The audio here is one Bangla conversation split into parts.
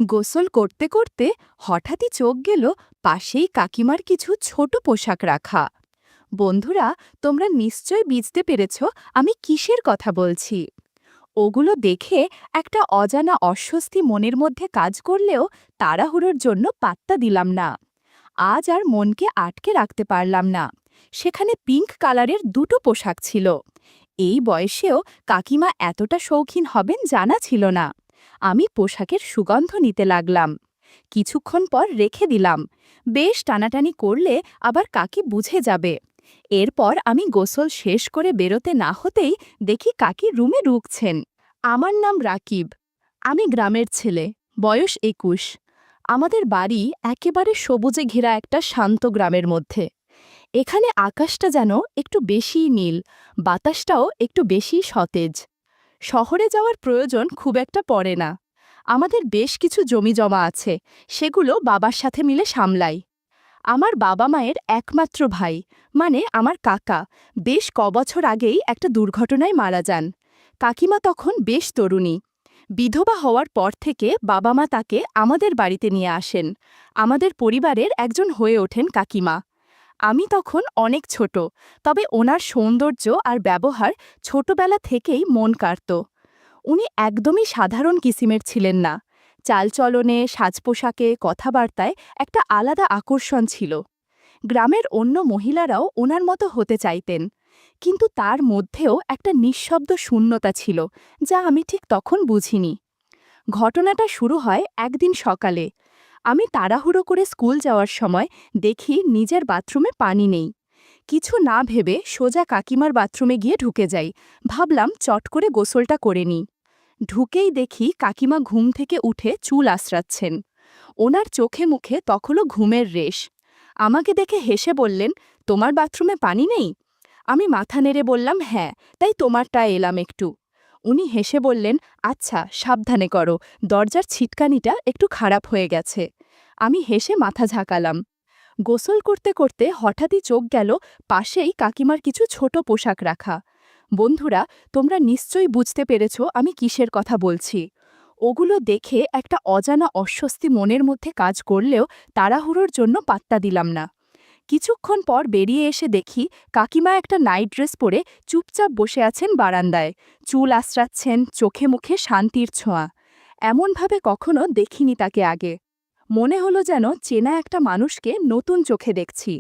গোসল করতে করতে হঠাৎই চোখ গেল পাশেই কাকিমার কিছু ছোট পোশাক রাখা। বন্ধুরা, তোমরা নিশ্চয় বুঝতে পেরেছ আমি কিসের কথা বলছি। ওগুলো দেখে একটা অজানা অস্বস্তি মনের মধ্যে কাজ করলেও তাড়াহুড়োর জন্য পাত্তা দিলাম না। আজ আর মনকে আটকে রাখতে পারলাম না। সেখানে পিঙ্ক কালারের দুটো পোশাক ছিল। এই বয়সেও কাকিমা এতটা শৌখিন হবেন জানা ছিল না। আমি পোশাকের সুগন্ধ নিতে লাগলাম। কিছুক্ষণ পর রেখে দিলাম। বেশ টানাটানি করলে আবার কাকি বুঝে যাবে। এরপর আমি গোসল শেষ করে বেরোতে না হতেই দেখি কাকি রুমে ঢুকছেন। আমার নাম রাকিব। আমি গ্রামের ছেলে, বয়স ২১। আমাদের বাড়ি একেবারে সবুজে ঘেরা একটা শান্ত গ্রামের মধ্যে। এখানে আকাশটা যেন একটু বেশিই নীল, বাতাসটাও একটু বেশি সতেজ। শহরে যাওয়ার প্রয়োজন খুব একটা পড়ে না। আমাদের বেশ কিছু জমি জমা আছে, সেগুলো বাবার সাথে মিলে সামলাই। আমার বাবা মায়ের একমাত্র ভাই, মানে আমার কাকা, বেশ কবছর আগেই একটা দুর্ঘটনায় মারা যান। কাকিমা তখন বেশ তরুণী। বিধবা হওয়ার পর থেকে বাবা মা তাকে আমাদের বাড়িতে নিয়ে আসেন। আমাদের পরিবারের একজন হয়ে ওঠেন কাকিমা। আমি তখন অনেক ছোট, তবে ওনার সৌন্দর্য আর ব্যবহার ছোটবেলা থেকেই মন কাড়ত। উনি একদমই সাধারণ কিসিমের ছিলেন না। চালচলনে, সাজপোশাকে, কথাবার্তায় একটা আলাদা আকর্ষণ ছিল। গ্রামের অন্য মহিলারাও ওনার মতো হতে চাইতেন, কিন্তু তার মধ্যেও একটা নিঃশব্দ শূন্যতা ছিল, যা আমি ঠিক তখন বুঝিনি। ঘটনাটা শুরু হয় একদিন সকালে। আমি তাড়াহুড়ো করে স্কুল যাওয়ার সময় দেখি নিজের বাথরুমে পানি নেই। কিছু না ভেবে সোজা কাকিমার বাথরুমে গিয়ে ঢুকে যাই। ভাবলাম চট করে গোসলটা করে নিই। ঢুকেই দেখি কাকিমা ঘুম থেকে উঠে চুল আঁচড়াচ্ছেন। ওনার চোখে মুখে তখনও ঘুমের রেশ। আমাকে দেখে হেসে বললেন, তোমার বাথরুমে পানি নেই? আমি মাথা নেড়ে বললাম, হ্যাঁ, তাই তোমারটা এলাম একটু। উনি হেসে বললেন, আচ্ছা, সাবধানে করো, দরজার ছিটকানিটা একটু খারাপ হয়ে গেছে। আমি হেসে মাথা ঝাঁকালাম। গোসল করতে করতে হঠাৎই চোখ গেল পাশেই কাকিমার কিছু ছোট পোশাক রাখা। বন্ধুরা, তোমরা নিশ্চয়ই বুঝতে পেরেছ আমি কিসের কথা বলছি। ওগুলো দেখে একটা অজানা অস্বস্তি মনের মধ্যে কাজ করলেও তাড়াহুড়োর জন্য পাত্তা দিলাম না। কিছুক্ষণ পর বেরিয়ে এসে দেখি কাকিমা একটা নাইট ড্রেস পরে চুপচাপ বসে আছেন বারান্দায়, চুল আঁচড়াচ্ছেন, চোখে মুখে শান্তির ছোঁয়া। এমনভাবে কখনো দেখিনি তাকে আগে। মনে হলো যেন চেনা একটা মানুষকে নতুন চোখে দেখছি।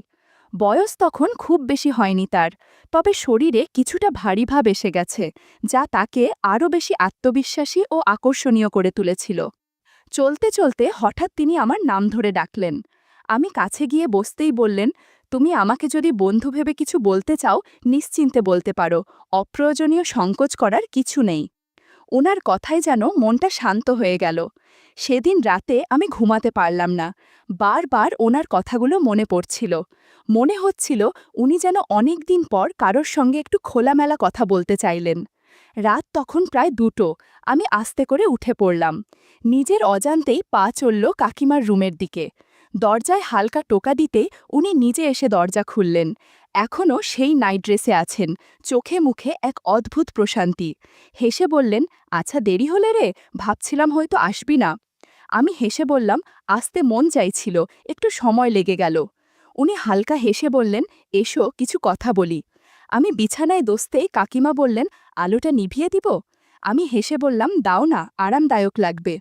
বয়স তখন খুব বেশি হয়নি তার, তবে শরীরে কিছুটা ভারী ভাব এসে গেছে, যা তাকে আরও বেশি আত্মবিশ্বাসী ও আকর্ষণীয় করে তুলেছিল। চলতে চলতে হঠাৎ তিনি আমার নাম ধরে ডাকলেন। আমি কাছে গিয়ে বসতেই বললেন, তুমি আমাকে যদি বন্ধু ভেবে কিছু বলতে চাও, নিশ্চিন্তে বলতে পারো, অপ্রয়োজনীয় সংকোচ করার কিছু নেই। ওনার কথায় যেন মনটা শান্ত হয়ে গেল। সেদিন রাতে আমি ঘুমাতে পারলাম না। বারবার ওনার কথাগুলো মনে পড়ছিল। মনে হচ্ছিল উনি যেন অনেক দিন পর কারোর সঙ্গে একটু খোলামেলা কথা বলতে চাইলেন। রাত তখন প্রায় ২টো। আমি আস্তে করে উঠে পড়লাম। নিজের অজান্তেই পা চলল কাকিমার রুমের দিকে। দরজায় হালকা টোকা দিতে উনি নিজে এসে দরজা খুললেন। এখনও সেই নাইট ড্রেসে আছেন, চোখে মুখে এক অদ্ভুত প্রশান্তি। হেসে বললেন, আচ্ছা, দেরি হলে রে, ভাবছিলাম হয়তো আসবি না। আমি হেসে বললাম, আসতে মন চাইছিল, একটু সময় লেগে গেল। উনি হালকা হেসে বললেন, এসো, কিছু কথা বলি। আমি বিছানায় দোস্তেই কাকিমা বললেন, আলোটা নিভিয়ে দিব? আমি হেসে বললাম, দাও না, আরামদায়ক লাগবে।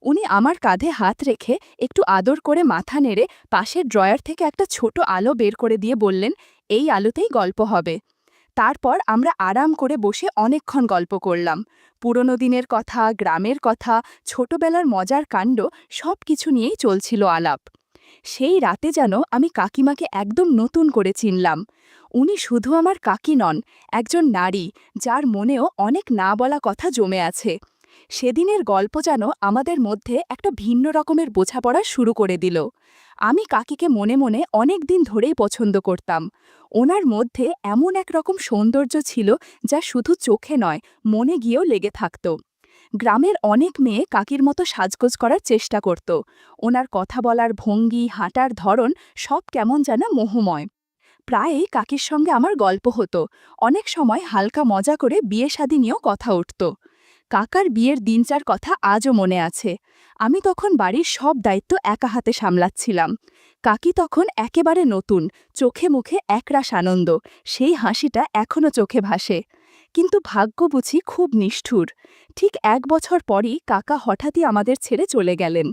উনি আমার কাঁধে হাত রেখে একটু আদর করে মাথা নেড়ে পাশের ড্রয়ার থেকে একটা ছোট আলো বের করে দিয়ে বললেন, এই আলোতেই গল্প হবে। তারপর আমরা আরাম করে বসে অনেকক্ষণ গল্প করলাম। পুরনো দিনের কথা, গ্রামের কথা, ছোটবেলার মজার কাণ্ড, সব কিছু নিয়েই চলছিল আলাপ। সেই রাতে যেন আমি কাকিমাকে একদম নতুন করে চিনলাম। উনি শুধু আমার কাকি নন, একজন নারী, যার মনেও অনেক না বলা কথা জমে আছে। সেদিনের গল্প যেন আমাদের মধ্যে একটা ভিন্ন রকমের বোঝাপড়া শুরু করে দিল। আমি কাকিকে মনে মনে অনেক দিন ধরেই পছন্দ করতাম। ওনার মধ্যে এমন এক রকম সৌন্দর্য ছিল, যা শুধু চোখে নয়, মনে গিয়েও লেগে থাকত। গ্রামের অনেক মেয়ে কাকির মতো সাজগোজ করার চেষ্টা করত। ওনার কথা বলার ভঙ্গি, হাঁটার ধরন, সব কেমন যেন মোহময়। প্রায়ই কাকির সঙ্গে আমার গল্প হতো। অনেক সময় হালকা মজা করে বিয়ে শাদী নিয়েও কথা উঠত। কাকার বিয়ের দিনটার কথা আজও মনে আছে। আমি তখন বাড়ির সব দায়িত্ব একা হাতে সামলাচ্ছিলাম। কাকি তখন একেবারে নতুন, চোখে মুখে একরাশ আনন্দ, সেই হাসিটা এখনো চোখে ভাসে। কিন্তু ভাগ্য বুঝি খুব নিষ্ঠুর। ঠিক 1 বছর পরই কাকা হঠাৎই আমাদের ছেড়ে চলে গেলেন।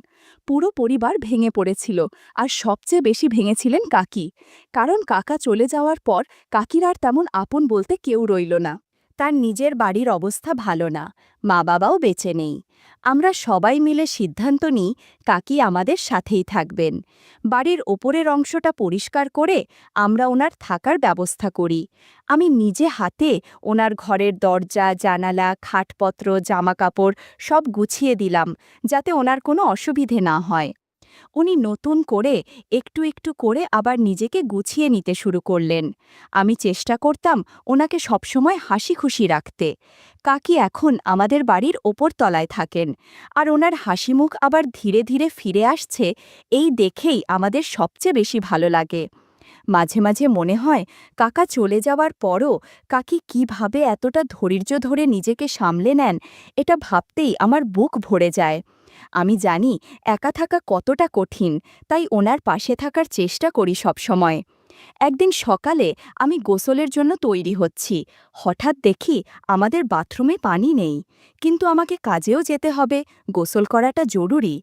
পুরো পরিবার ভেঙে পড়েছিল, আর সবচেয়ে বেশি ভেঙেছিলেন কাকি। কারণ কাকা চলে যাওয়ার পর কাকির আর তেমন আপন বলতে কেউ রইল না। তার নিজের বাড়ির অবস্থা ভালো না, মা বাবাও বেঁচে নেই। আমরা সবাই মিলে সিদ্ধান্ত নিই কাকি আমাদের সাথেই থাকবেন। বাড়ির ওপরের অংশটা পরিষ্কার করে আমরা ওনার থাকার ব্যবস্থা করি। আমি নিজে হাতে ওনার ঘরের দরজা, জানালা, খাটপত্র, জামাকাপড় সব গুছিয়ে দিলাম, যাতে ওনার কোনো অসুবিধে না হয়। উনি নতুন করে একটু একটু করে আবার নিজেকে গুছিয়ে নিতে শুরু করলেন। আমি চেষ্টা করতাম ওনাকে সবসময় হাসি খুশি রাখতে। কাকি এখন আমাদের বাড়ির ওপর তলায় থাকেন, আর ওনার হাসিমুখ আবার ধীরে ধীরে ফিরে আসছে, এই দেখেই আমাদের সবচেয়ে বেশি ভালো লাগে। মাঝে মাঝে মনে হয় কাকা চলে যাওয়ার পরও কাকি কিভাবে এতটা ধৈর্য ধরে নিজেকে সামলে নেন, এটা ভাবতেই আমার বুক ভরে যায়। আমি জানি একা থাকা কতটা কঠিন, তাই ওনার পাশে থাকার চেষ্টা করি সবসময়। একদিন সকালে আমি গোসলের জন্য তৈরি হচ্ছি, হঠাৎ দেখি আমাদের বাথরুমে পানি নেই। কিন্তু আমাকে কাজেও যেতে হবে, গোসল করাটা জরুরি।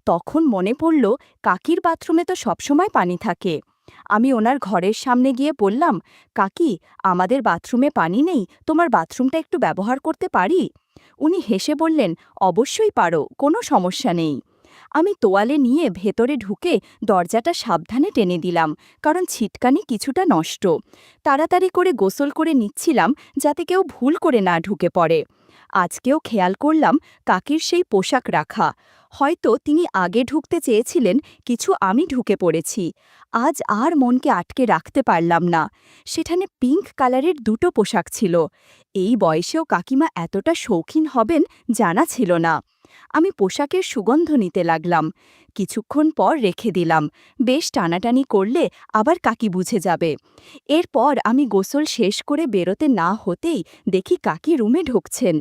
তখন মনে পড়ল কাকির বাথরুমে তো সবসময় পানি থাকে। আমি ওনার ঘরের সামনে গিয়ে বললাম, কাকি, আমাদের বাথরুমে পানি নেই, তোমার বাথরুমটা একটু ব্যবহার করতে পারি? উনি হেসে বললেন, অবশ্যই পারো, কোনো সমস্যা নেই। আমি তোয়ালে নিয়ে ভেতরে ঢুকে দরজাটা সাবধানে টেনে দিলাম, কারণ ছিটকানি কিছুটা নষ্ট। তাড়াতাড়ি করে গোসল করে নিচ্ছিলাম, যাতে কেউ ভুল করে না ঢুকে পড়ে। আজকেও খেয়াল করলাম কাকির সেই পোশাক রাখা। হয়তো তিনি আগে ঢুকতে চেয়েছিলেন, কিছু আমি ঢুকে পড়েছি। আজ আর মনকে আটকে রাখতে পারলাম না। সেখানে পিঙ্ক কালারের দুটো পোশাক ছিল। এই বয়সেও কাকিমা এতটা শৌখিন হবেন জানা ছিল না। আমি পোশাকের সুগন্ধ নিতে লাগলাম। কিছুক্ষণ পর রেখে দিলাম, বেশ টানাটানি করলে আবার কাকি বুঝে যাবে। এরপর আমি গোসল শেষ করে বেরোতে না হতেই দেখি কাকি রুমে ঢুকছেন।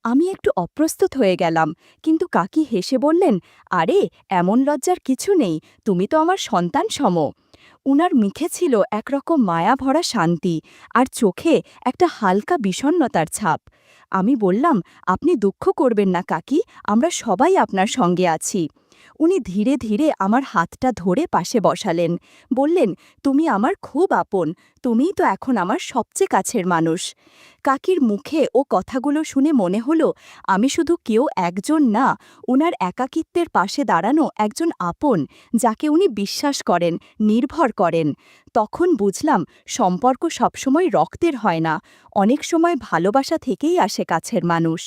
আমি একটু অপ্রস্তুত হয়ে গেলাম, কিন্তু কাকি হেসে বললেন, আরে, এমন লজ্জার কিছু নেই, তুমি তো আমার সন্তান সম। উনার মুখে ছিল একরকম মায়া ভরা শান্তি, আর চোখে একটা হালকা বিষণ্ণতার ছাপ। আমি বললাম, আপনি দুঃখ করবেন না কাকি, আমরা সবাই আপনার সঙ্গে আছি। উনি ধীরে ধীরে আমার হাতটা ধরে পাশে বসালেন, বললেন, তুমি আমার খুব আপন, তুমিই তো এখন আমার সবচেয়ে কাছের মানুষ। কাকির মুখে ও কথাগুলো শুনে মনে হলো আমি শুধু কেউ একজন না, উনার একাকিত্বের পাশে দাঁড়ানো একজন আপন, যাকে উনি বিশ্বাস করেন, নির্ভর করেন। তখন বুঝলাম সম্পর্ক সবসময় রক্তের হয় না, অনেক সময় ভালোবাসা থেকেই আসে কাছের মানুষ।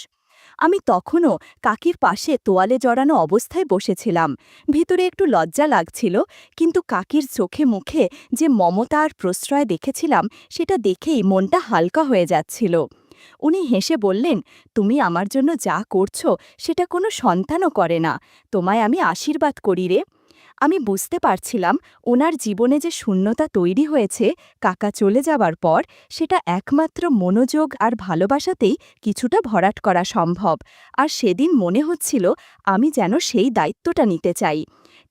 আমি তখনও কাকির পাশে তোয়ালে জড়ানো অবস্থায় বসেছিলাম। ভিতরে একটু লজ্জা লাগছিল, কিন্তু কাকির চোখে মুখে যে মমতা আর প্রশ্রয় দেখেছিলাম, সেটা দেখেই মনটা হালকা হয়ে যাচ্ছিল। উনি হেসে বললেন, তুমি আমার জন্য যা করছো সেটা কোনো সন্তানও করে না, তোমায় আমি আশীর্বাদ করি রে। আমি বুঝতে পারছিলাম ওনার জীবনে যে শূন্যতা তৈরি হয়েছে কাকা চলে যাবার পর, সেটা একমাত্র মনোযোগ আর ভালোবাসাতেই কিছুটা ভরাট করা সম্ভব। আর সেদিন মনে হচ্ছিল আমি যেন সেই দায়িত্বটা নিতে চাই।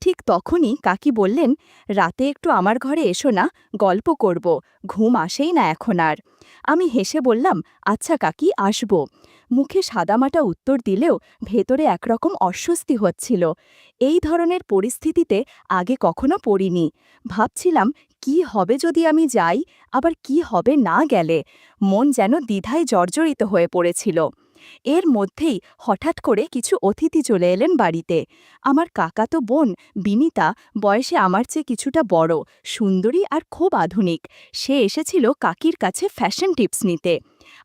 ঠিক তখনই কাকি বললেন, রাতে একটু আমার ঘরে এসো না, গল্প করব, ঘুম আসেই না এখন আর। আমি হেসে বললাম, আচ্ছা কাকি, আসব। মুখে সাদামাটা উত্তর দিলেও ভেতরে একরকম অস্বস্তি হচ্ছিল। এই ধরনের পরিস্থিতিতে আগে কখনো পড়িনি। ভাবছিলাম, কি হবে যদি আমি যাই, আবার কি হবে না গেলে। মন যেন দ্বিধায় জর্জরিত হয়ে পড়েছিল। এর মধ্যেই হঠাৎ করে কিছু অতিথি চলে এলেন বাড়িতে। আমার কাকাতো বোন বিনিতা, বয়সে আমার চেয়ে কিছুটা বড়, সুন্দরী আর খুব আধুনিক। সে এসেছিল কাকির কাছে ফ্যাশন টিপস নিতে।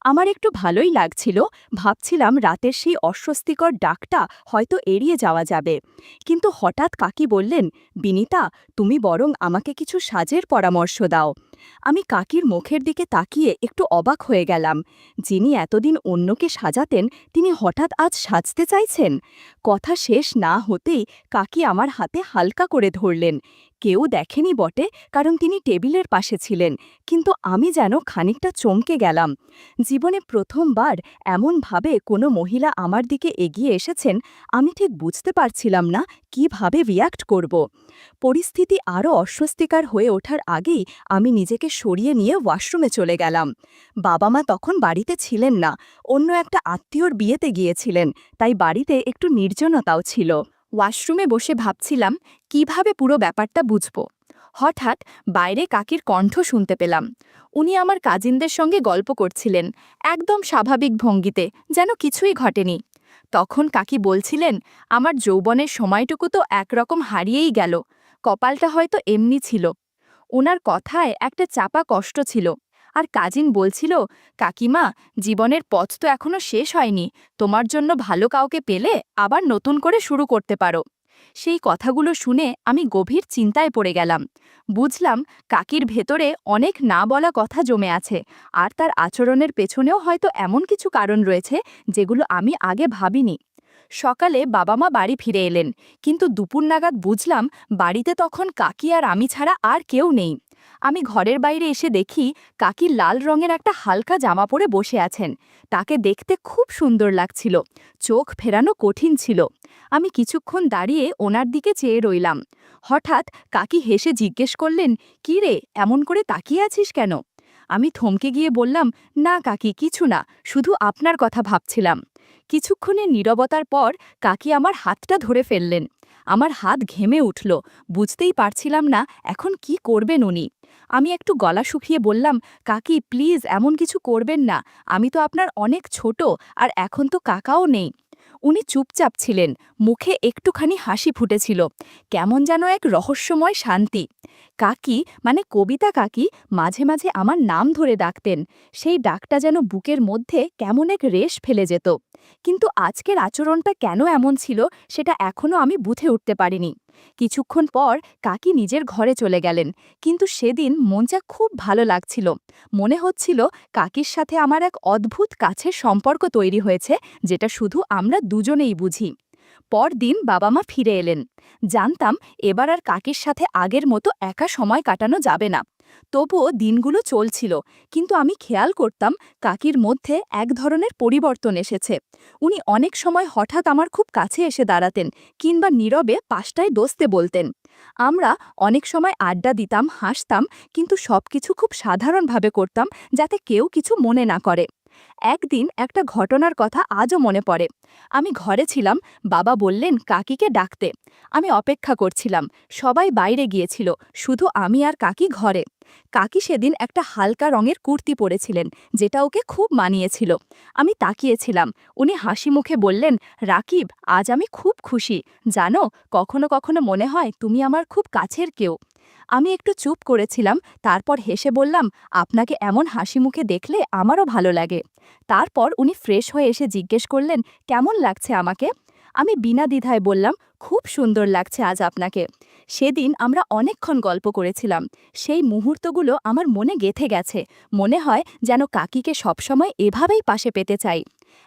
আমার একটু ভালোই লাগছিল, ভাবছিলাম রাতের সেই অস্বস্তিকর ডাকটা হয়তো এড়িয়ে যাওয়া যাবে। কিন্তু হঠাৎ কাকি বললেন, বিনিতা, তুমি বরং আমাকে কিছু সাজের পরামর্শ দাও। আমি কাকির মুখের দিকে তাকিয়ে একটু অবাক হয়ে গেলাম। যিনি এতদিন অন্যকে সাজাতেন তিনি হঠাৎ আজ সাজতে চাইছেন। কথা শেষ না হতেই কাকি আমার হাতে হালকা করে ধরলেন। কেউ দেখেনি বটে, কারণ তিনি টেবিলের পাশে ছিলেন, কিন্তু আমি যেন খানিকটা চমকে গেলাম। জীবনে প্রথমবার এমনভাবে কোনো মহিলা আমার দিকে এগিয়ে এসেছেন। আমি ঠিক বুঝতে পারছিলাম না কিভাবে রিয়্যাক্ট করব। পরিস্থিতি আরও অস্বস্তিকর হয়ে ওঠার আগেই আমি নিজেকে সরিয়ে নিয়ে ওয়াশরুমে চলে গেলাম। বাবা মা তখন বাড়িতে ছিলেন না, অন্য একটা আত্মীয়র বিয়েতে গিয়েছিলেন, তাই বাড়িতে একটু নির্জনতাও ছিল। ওয়াশরুমে বসে ভাবছিলাম কিভাবে পুরো ব্যাপারটা বুঝব। হঠাৎ বাইরে কাকির কণ্ঠ শুনতে পেলাম। উনি আমার কাজিনদের সঙ্গে গল্প করছিলেন, একদম স্বাভাবিক ভঙ্গিতে, যেন কিছুই ঘটেনি। তখন কাকি বলছিলেন, আমার যৌবনের সময়টুকু তো একরকম হারিয়েই গেল, কপালটা হয়তো এমনি ছিল। ওনার কথায় একটা চাপা কষ্ট ছিল। আর কাজিন বলছিল, কাকিমা, জীবনের পথ তো এখনো শেষ হয়নি, তোমার জন্য ভালো কাউকে পেলে আবার নতুন করে শুরু করতে পারো। সেই কথাগুলো শুনে আমি গভীর চিন্তায় পড়ে গেলাম। বুঝলাম কাকির ভেতরে অনেক না বলা কথা জমে আছে, আর তার আচরণের পেছনেও হয়তো এমন কিছু কারণ রয়েছে যেগুলো আমি আগে ভাবিনি। সকালে বাবা মা বাড়ি ফিরে এলেন, কিন্তু দুপুর নাগাদ বুঝলাম বাড়িতে তখন কাকি আর আমি ছাড়া আর কেউ নেই। আমি ঘরের বাইরে এসে দেখি কাকি লাল রঙের একটা হালকা জামা পরে বসে আছেন। তাকে দেখতে খুব সুন্দর লাগছিল, চোখ ফেরানো কঠিন ছিল। আমি কিছুক্ষণ দাঁড়িয়ে ওনার দিকে চেয়ে রইলাম। হঠাৎ কাকি হেসে জিজ্ঞেস করলেন, "কি রে, এমন করে তাকিয়ে আছিস কেন?" আমি থমকে গিয়ে বললাম, "না কাকি, কিছু না, শুধু আপনার কথা ভাবছিলাম।" কিছুক্ষণের নীরবতার পর কাকি আমার হাতটা ধরে ফেললেন। আমার হাত ঘেমে উঠল, বুঝতেই পারছিলাম না এখন কি করবেন উনি। আমি একটু গলা শুকিয়ে বললাম, "কাকি প্লিজ এমন কিছু করবেন না, আমি তো আপনার অনেক ছোট, আর এখন তো কাকাও নেই।" উনি চুপচাপ ছিলেন, মুখে একটুখানি হাসি ফুটেছিল, কেমন যেন এক রহস্যময় শান্তি। কাকি, মানে কবিতা কাকি, মাঝে মাঝে আমার নাম ধরে ডাকতেন। সেই ডাকটা যেন বুকের মধ্যে কেমন এক রেশ ফেলে যেত। কিন্তু আজকের আচরণটা কেন এমন ছিল সেটা এখনও আমি বুঝে উঠতে পারিনি। কিছুক্ষণ পর কাকি নিজের ঘরে চলে গেলেন, কিন্তু সেদিন মনটা খুব ভালো লাগছিল। মনে হচ্ছিল কাকির সাথে আমার এক অদ্ভুত কাছের সম্পর্ক তৈরি হয়েছে, যেটা শুধু আমরা দুজনেই বুঝি। পরদিন বাবা মা ফিরে এলেন। জানতাম এবার আর কাকির সাথে আগের মতো একা সময় কাটানো যাবে না। তবুও দিনগুলো চলছিল, কিন্তু আমি খেয়াল করতাম কাকির মধ্যে এক ধরনের পরিবর্তন এসেছে। উনি অনেক সময় হঠাৎ আমার খুব কাছে এসে দাঁড়াতেন, কিংবা নীরবে পাশটায় দোস্তে বলতেন। আমরা অনেক সময় আড্ডা দিতাম, হাসতাম, কিন্তু সবকিছু খুব সাধারণভাবে করতাম, যাতে কেউ কিছু মনে না করে। একদিন একটা ঘটনার কথা আজও মনে পড়ে। আমি ঘরে ছিলাম, বাবা বললেন কাকিকে ডাকতে। আমি অপেক্ষা করছিলাম, সবাই বাইরে গিয়েছিল, শুধু আমি আর কাকি ঘরে। কাকি সেদিন একটা হালকা রঙের কুর্তি পরেছিলেন, যেটা ওকে খুব মানিয়েছিল। আমি তাকিয়েছিলাম। উনি হাসি মুখে বললেন, রাকিব, আজ আমি খুব খুশি, জানো, কখনো কখনো মনে হয় তুমি আমার খুব কাছের কেউ। আমি একটু চুপ করেছিলাম, তারপর হেসে বললাম, আপনাকে এমন হাসি মুখে দেখলে আমারও ভালো লাগে। তারপর উনি ফ্রেশ হয়ে এসে জিজ্ঞেস করলেন, কেমন লাগছে আমাকে? আমি বিনা দ্বিধায় বললাম, খুব সুন্দর লাগছে আজ আপনাকে। সেদিন আমরা অনেকক্ষণ গল্প করেছিলাম। সেই মুহূর্তগুলো আমার মনে গেঁথে গেছে। মনে হয় যেন কাকিকে সবসময় এভাবেই পাশে পেতে চাই।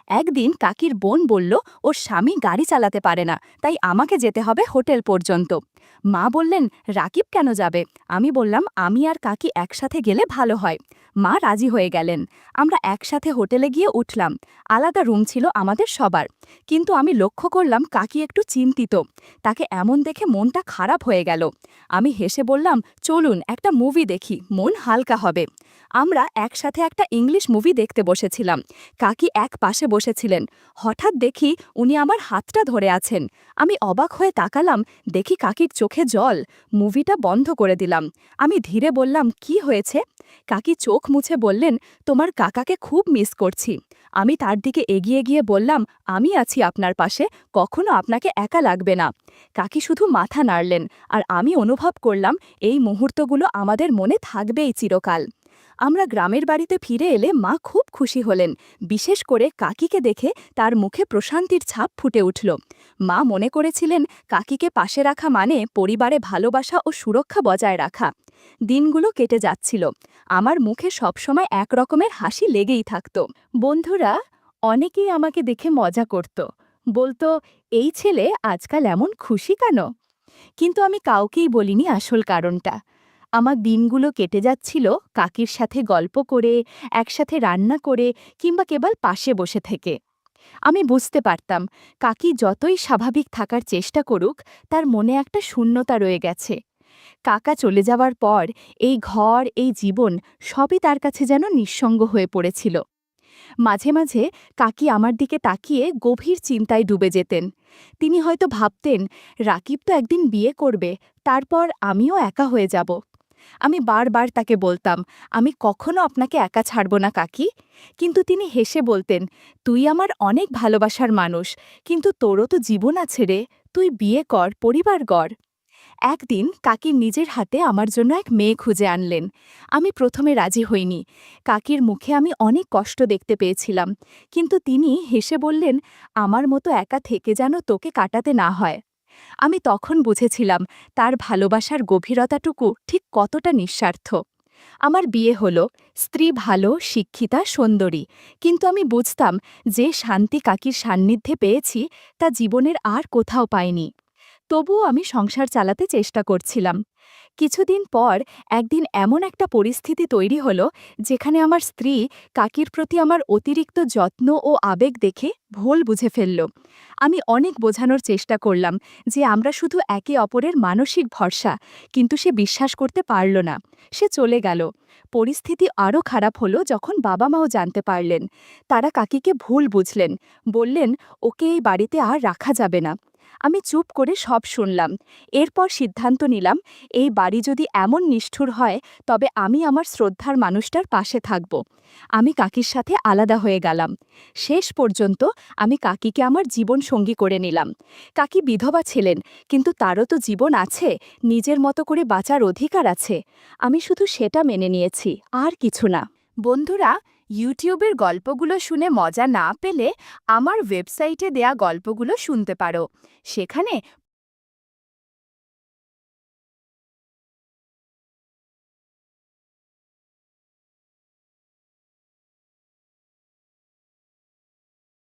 একদিন কাকির বোন বলল, ওর স্বামী গাড়ি চালাতে পারে না, তাই আমাকে যেতে হবে হোটেল পর্যন্ত। মা বললেন, রাকিব কেন যাবে? আমি বললাম, আমি আর কাকি একসাথে গেলে ভালো হয়। মা রাজি হয়ে গেলেন। আমরা একসাথে হোটেলে গিয়ে উঠলাম। আলাদা রুম ছিল আমাদের সবার। কিন্তু আমি লক্ষ্য করলাম কাকি একটু চিন্তিত। তাকে এমন দেখে মনটা খারাপ হয়ে গেল। আমি হেসে বললাম, চলুন একটা মুভি দেখি, মন হালকা হবে। আমরা একসাথে একটা ইংলিশ মুভি দেখতে বসেছিলাম। কাকি এক পাশে বসেছিলেন। হঠাৎ দেখি উনি আমার হাতটা ধরে আছেন। আমি অবাক হয়ে তাকালাম, দেখি কাকির চোখে জল। মুভিটা বন্ধ করে দিলাম। আমি ধীরে বললাম, কি হয়েছে? কাকি চোখ মুছে বললেন, তোমার কাকাকে খুব মিস করছি। আমি তার দিকে এগিয়ে গিয়ে বললাম, আমি আছি আপনার পাশে, কখনো আপনাকে একা লাগবে না। কাকি শুধু মাথা নাড়লেন, আর আমি অনুভব করলাম এই মুহূর্তগুলো আমাদের মনে থাকবেই চিরকাল। আমরা গ্রামের বাড়িতে ফিরে এলে মা খুব খুশি হলেন, বিশেষ করে কাকিকে দেখে তার মুখে প্রশান্তির ছাপ ফুটে উঠল। মা মনে করেছিলেন কাকিকে পাশে রাখা মানে পরিবারে ভালোবাসা ও সুরক্ষা বজায় রাখা। দিনগুলো কেটে যাচ্ছিল। আমার মুখে সবসময় এক রকমের হাসি লেগেই থাকত। বন্ধুরা অনেকেই আমাকে দেখে মজা করত, বলতো, এই ছেলে আজকাল এমন খুশি কেন? কিন্তু আমি কাউকেই বলিনি আসল কারণটা। আমার দিনগুলো কেটে যাচ্ছিল কাকির সাথে গল্প করে, একসাথে রান্না করে, কিংবা কেবল পাশে বসে থেকে। আমি বুঝতে পারতাম কাকি যতই স্বাভাবিক থাকার চেষ্টা করুক, তার মনে একটা শূন্যতা রয়ে গেছে। কাকা চলে যাওয়ার পর এই ঘর, এই জীবন সবই তার কাছে যেন নিঃসঙ্গ হয়ে পড়েছিল। মাঝে মাঝে কাকি আমার দিকে তাকিয়ে গভীর চিন্তায় ডুবে যেতেন। তিনি হয়তো ভাবতেন, রাকিব তো একদিন বিয়ে করবে, তারপর আমিও একা হয়ে যাব। আমি বারবার তাকে বলতাম, আমি কখনো আপনাকে একা ছাড়ব না কাকি। কিন্তু তিনি হেসে বলতেন, তুই আমার অনেক ভালোবাসার মানুষ, কিন্তু তোরও তো জীবন আছে রে, তুই বিয়ে কর, পরিবার গড়। একদিন কাকির নিজের হাতে আমার জন্য এক মেয়ে খুঁজে আনলেন। আমি প্রথমে রাজি হইনি। কাকির মুখে আমি অনেক কষ্ট দেখতে পেয়েছিলাম, কিন্তু তিনি হেসে বললেন, আমার মতো একা থেকে যেন তোকে কাটাতে না হয়। আমি তখন বুঝেছিলাম তার ভালোবাসার গভীরতাটুকু ঠিক কতটা নিঃস্বার্থ। আমার বিয়ে হলো, স্ত্রী ভালো, শিক্ষিতা, সুন্দরী, কিন্তু আমি বুঝতাম যে শান্তি কাকির সান্নিধ্যে পেয়েছি তা জীবনের আর কোথাও পাইনি। তবুও আমি সংসার চালাতে চেষ্টা করছিলাম। কিছুদিন পর একদিন এমন একটা পরিস্থিতি তৈরি হলো, যেখানে আমার স্ত্রী কাকির প্রতি আমার অতিরিক্ত যত্ন ও আবেগ দেখে ভুল বুঝে ফেলল। আমি অনেক বোঝানোর চেষ্টা করলাম যে আমরা শুধু একে অপরের মানসিক ভরসা, কিন্তু সে বিশ্বাস করতে পারল না। সে চলে গেল। পরিস্থিতি আরও খারাপ হলো যখন বাবা মাও জানতে পারলেন। তারা কাকিকে ভুল বুঝলেন, বললেন, ওকে এই বাড়িতে আর রাখা যাবে না। আমি চুপ করে সব শুনলাম। এরপর সিদ্ধান্ত নিলাম, এই বাড়ি যদি এমন নিষ্ঠুর হয়, তবে আমি আমার শ্রদ্ধার মানুষটার পাশে থাকব। আমি কাকির সাথে আলাদা হয়ে গেলাম। শেষ পর্যন্ত আমি কাকিকে আমার জীবন সঙ্গী করে নিলাম। কাকি বিধবা ছিলেন, কিন্তু তারও তো জীবন আছে, নিজের মতো করে বাঁচার অধিকার আছে। আমি শুধু সেটা মেনে নিয়েছি, আর কিছু না। বন্ধুরা, ইউটিউবের গল্পগুলো শুনে মজা না পেলে আমার ওয়েবসাইটে দেয়া গল্পগুলো শুনতে পারো। সেখানে